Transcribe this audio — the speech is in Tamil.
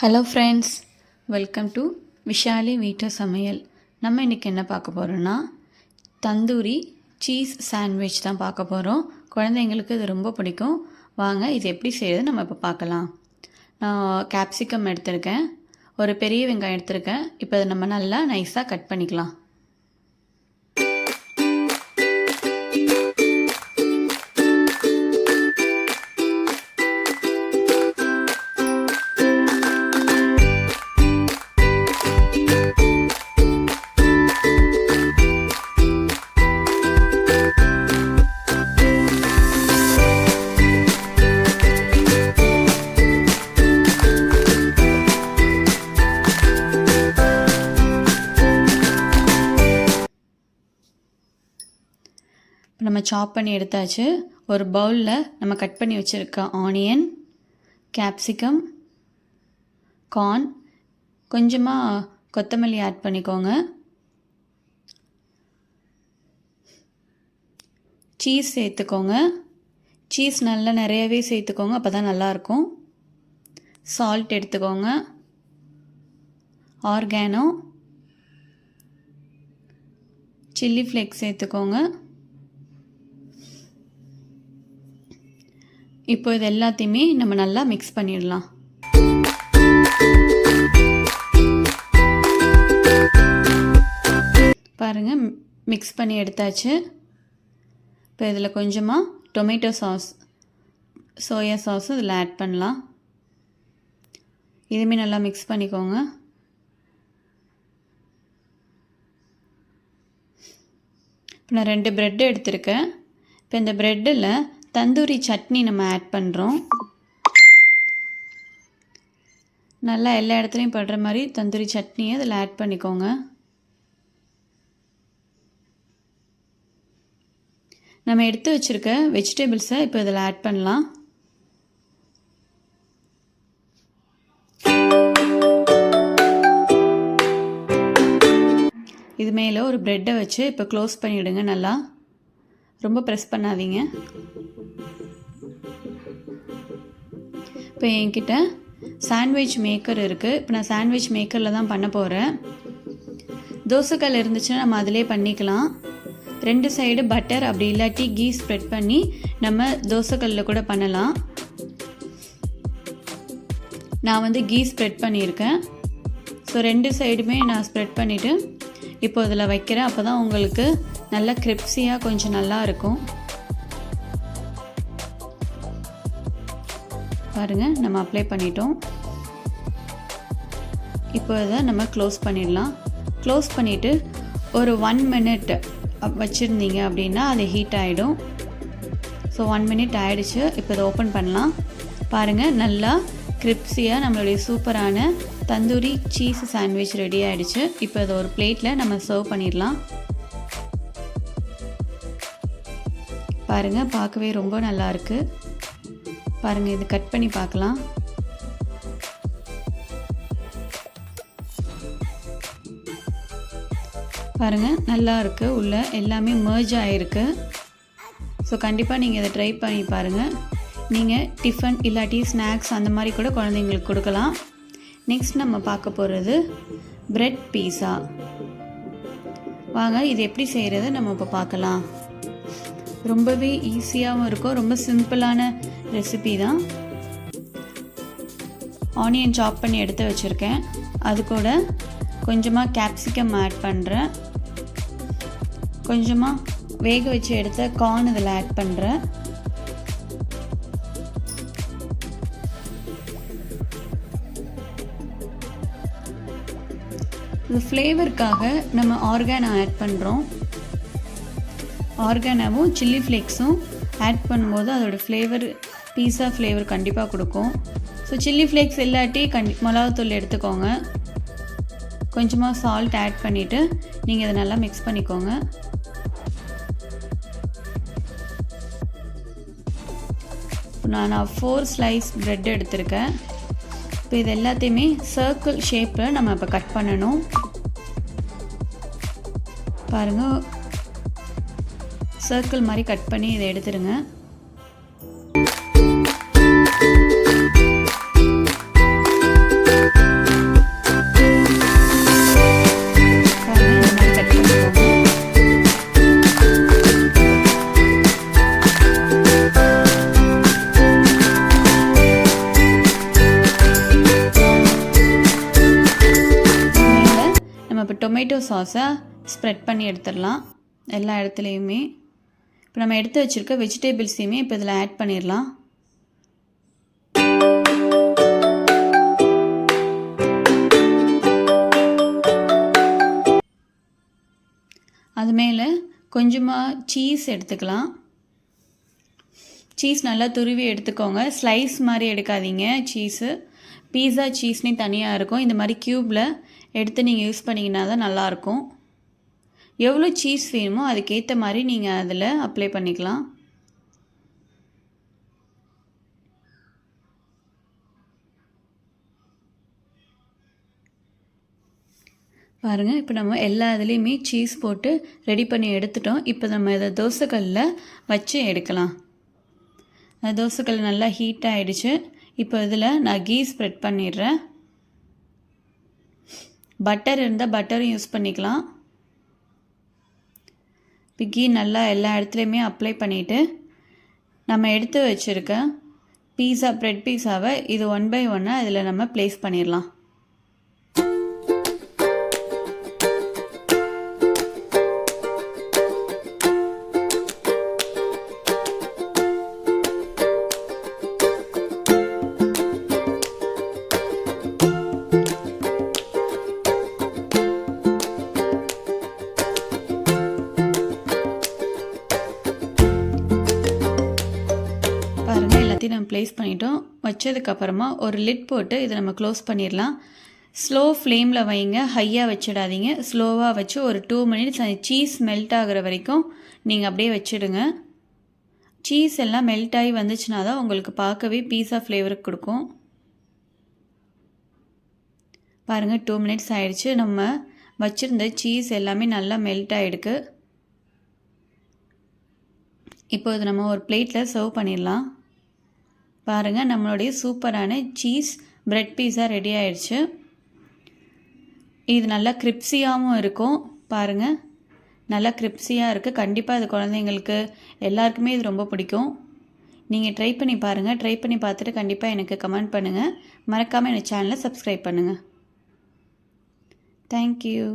Hello friends, welcome to Vishali வீட்டு சமையல். நம்ம இன்றைக்கி என்ன பார்க்க போகிறோன்னா தந்தூரி சீஸ் சாண்ட்விச் தான் பார்க்க போகிறோம். குழந்தைங்களுக்கு இது ரொம்ப பிடிக்கும். வாங்க இது எப்படி செய்கிறது நம்ம இப்போ பார்க்கலாம். நான் கேப்சிகம் எடுத்திருக்கேன், ஒரு பெரிய வெங்காயம் எடுத்திருக்கேன். இப்போ அதை நம்ம நல்லா நைஸாக கட் பண்ணிக்கலாம். நம்ம சாப் பண்ணி எடுத்தாச்சு. ஒரு பவுலில் நம்ம கட் பண்ணி வச்சுருக்க ஆனியன், கேப்சிகம், கார்ன், கொஞ்சமாக கொத்தமல்லி ஆட் பண்ணிக்கோங்க. சீஸ் சேர்த்துக்கோங்க. சீஸ் நல்லா நிறையவே சேர்த்துக்கோங்க, அப்போ தான் நல்லாயிருக்கும். சால்ட் எடுத்துக்கோங்க. ஆர்கானோ, சில்லி ஃப்ளேக்ஸ் சேர்த்துக்கோங்க. இப்போ இது எல்லாத்தையுமே நம்ம நல்லா மிக்ஸ் பண்ணிடலாம். பாருங்கள், மிக்ஸ் பண்ணி எடுத்தாச்சு. இப்போ இதில் கொஞ்சமாக டொமேட்டோ சாஸ், சோயா சாஸும் இதில் ஆட் பண்ணலாம். இதுவுமே நல்லா மிக்ஸ் பண்ணிக்கோங்க. இப்போ நான் 2 ப்ரெட் எடுத்திருக்கேன். இப்போ இந்த ப்ரெட்டில் தந்தூரி சட்னி நம்ம ஆட் பண்ணுறோம். நல்லா எல்லா இடத்துலையும் படுற மாதிரி தந்தூரி சட்னியை இதில் ஆட் பண்ணிக்கோங்க. நம்ம எடுத்து வச்சுருக்க வெஜிடபிள்ஸை இப்போ இதில் ஆட் பண்ணலாம். இது மேலே ஒரு ப்ரெட்டை வச்சு இப்போ க்ளோஸ் பண்ணிவிடுங்க. நல்லா ரொம்ப ப்ரெஸ் பண்ணாதீங்க. இப்போ என்கிட்ட சாண்ட்விச் மேக்கர் இருக்குது. இப்போ நான் சாண்ட்விச் மேக்கரில் தான் பண்ண போகிறேன். தோசைக்கல் இருந்துச்சுன்னா நம்ம அதிலே பண்ணிக்கலாம். 2 சைடு பட்டர் அப்படி இல்லாட்டி கீ ஸ்ப்ரெட் பண்ணி நம்ம தோசைக்கல்லில் கூட பண்ணலாம். நான் கீ ஸ்ப்ரெட் பண்ணியிருக்கேன். ஸோ 2 சைடுமே நான் ஸ்ப்ரெட் பண்ணிவிட்டு இப்போ இதில் வைக்கிறேன். அப்போ தான் உங்களுக்கு நல்லா கிரிப்ஸியாக கொஞ்சம் நல்லா இருக்கும். பாருங்கள், நம்ம அப்ளை பண்ணிட்டோம். இப்போ இதை நம்ம க்ளோஸ் பண்ணிடலாம். க்ளோஸ் பண்ணிவிட்டு ஒரு 1 மினிட் வச்சுருந்தீங்க அப்படின்னா அது ஹீட் ஆகிடும். ஸோ 1 மினிட் ஆகிடுச்சு. இப்போ இதை ஓப்பன் பண்ணலாம். பாருங்கள், நல்லா கிரிப்ஸியாக நம்மளுடைய சூப்பரான தந்தூரி சீஸ் சாண்ட்விச் ரெடி ஆகிடுச்சு. இப்போ இதை ஒரு பிளேட்டில் நம்ம சர்வ் பண்ணிடலாம். பாருங்கள், பார்க்கவே ரொம்ப நல்லாயிருக்கு. பாருங்கள், இது கட் பண்ணி பார்க்கலாம். பாருங்கள், நல்லா இருக்குது. உள்ள எல்லாமே மர்ஜ் ஆகிருக்கு. ஸோ கண்டிப்பாக நீங்கள் இதை ட்ரை பண்ணி பாருங்கள். நீங்கள் டிஃபன் இல்லாட்டி ஸ்நாக்ஸ் அந்த மாதிரி கூட குழந்தைங்களுக்கு கொடுக்கலாம். நெக்ஸ்ட் நம்ம பார்க்க போகிறது பிரெட் பீஸா. வாங்க இது எப்படி செய்கிறது நம்ம இப்போ பார்க்கலாம். ரொம்பவே ஈஸியாகவும் இருக்கும். ரொம்ப சிம்பிளான ரெசிபி தான். ஆனியன் சாப் பண்ணி எடுத்து வச்சுருக்கேன். அது கூட கொஞ்சமாக கேப்சிகம் ஆட் பண்ணுறேன். கொஞ்சமாக வேக வச்சு எடுத்த கார்ன் இதில் ஆட் பண்ணுறேன். இது ஃப்ளேவருக்காக நம்ம ஆர்கானோ ஆட் பண்ணுறோம். ஆர்கானாவும் சில்லி ஃப்ளேக்ஸும் ஆட் பண்ணும்போது அதோடய ஃப்ளேவர், பீஸா ஃப்ளேவர் கண்டிப்பாக கொடுக்கும். ஸோ சில்லி ஃப்ளேக்ஸ் இல்லாட்டி மிளகாத்தூள் எடுத்துக்கோங்க. கொஞ்சமாக சால்ட் ஆட் பண்ணிவிட்டு நீங்கள் இதை நல்லா மிக்ஸ் பண்ணிக்கோங்க. நான் 4 ஸ்லைஸ் ப்ரெட் எடுத்திருக்கேன். இப்போ இது எல்லாத்தையுமே சர்க்கிள் ஷேப்பில் நம்ம இப்போ கட் பண்ணணும். பாருங்கள், சர்க்கிள் மாதிரி கட் பண்ணி இதை எடுத்துருங்க. டொமேட்டோ சாஸை ஸ்ப்ரெட் பண்ணி எடுத்துடலாம் எல்லா இடத்துலையுமே. இப்போ நம்ம எடுத்து வச்சுருக்க வெஜிடபிள்ஸையுமே இப்போ இதில் ஆட் பண்ணிடலாம். அது மேலே கொஞ்சமாக சீஸ் எடுத்துக்கலாம். சீஸ் நல்லா துருவி எடுத்துக்கோங்க. ஸ்லைஸ் மாதிரி எடுக்காதீங்க. சீஸு பீஸா சீஸ்னே தனியாக இருக்கும். இந்த மாதிரி க்யூப்பில் எடுத்து நீங்கள் யூஸ் பண்ணிங்கன்னா தான் நல்லாயிருக்கும். எவ்வளோ சீஸ் வேணுமோ அதுக்கேற்ற மாதிரி நீங்கள் அதில் அப்ளை பண்ணிக்கலாம். பாருங்கள், இப்போ நம்ம எல்லா இதுலேயுமே சீஸ் போட்டு ரெடி பண்ணி எடுத்துட்டோம். இப்போ நம்ம இதை தோசைக்கல்லில் வச்சு எடுக்கலாம். தோசைக்கல் நல்லா ஹீட் ஆகிடுச்சு. இப்போ இதில் நான் கீ ஸ்ப்ரெட் பண்ணிடுறேன். பட்டர் இருந்தால் பட்டரும் யூஸ் பண்ணிக்கலாம். இப்போ கீ நல்லா எல்லா இடத்துலையுமே அப்ளை பண்ணிவிட்டு நம்ம எடுத்து வச்சுருக்க ப்ரெட் பீஸாவை இது 1 by 1 இதில் நம்ம ப்ளேஸ் பண்ணிடலாம். பாருங்கள், எல்லாத்தையும் நம்ம ப்ளேஸ் பண்ணிட்டோம். வச்சதுக்கப்புறமா ஒரு லிட் போட்டு இதை நம்ம க்ளோஸ் பண்ணிடலாம். ஸ்லோ ஃப்ளேமில் வைங்க, ஹையாக வச்சிடாதீங்க. ஸ்லோவாக வச்சு ஒரு 2 minutes சீஸ் மெல்ட் ஆகிற வரைக்கும் நீங்கள் அப்படியே வச்சுடுங்க. சீஸ் எல்லாம் மெல்ட் ஆகி வந்துச்சுன்னா தான் உங்களுக்கு பார்க்கவே பீஸா ஃப்ளேவருக்கு கொடுக்கும். பாருங்கள், 2 minutes ஆகிடுச்சு. நம்ம வச்சுருந்த சீஸ் எல்லாமே நல்லா மெல்ட் ஆகிடுக்கு. இப்போ இது நம்ம ஒரு பிளேட்டில் சர்வ் பண்ணிடலாம். பாருங்கள், நம்மளுடைய சூப்பரான சீஸ் பிரெட் பீஸா ரெடி ஆயிடுச்சு. இது நல்லா கிரிப்ஸியாகவும் இருக்கும். பாருங்கள், நல்லா கிரிப்ஸியாக இருக்குது. கண்டிப்பாக இது குழந்தைங்களுக்கு எல்லாருக்குமே இது ரொம்ப பிடிக்கும். நீங்கள் ட்ரை பண்ணி பாருங்கள். ட்ரை பண்ணி பார்த்துட்டு கண்டிப்பாக எனக்கு கமெண்ட் பண்ணுங்கள். மறக்காமல் என்னோட சேனலை சப்ஸ்கிரைப் பண்ணுங்கள். தேங்க்யூ.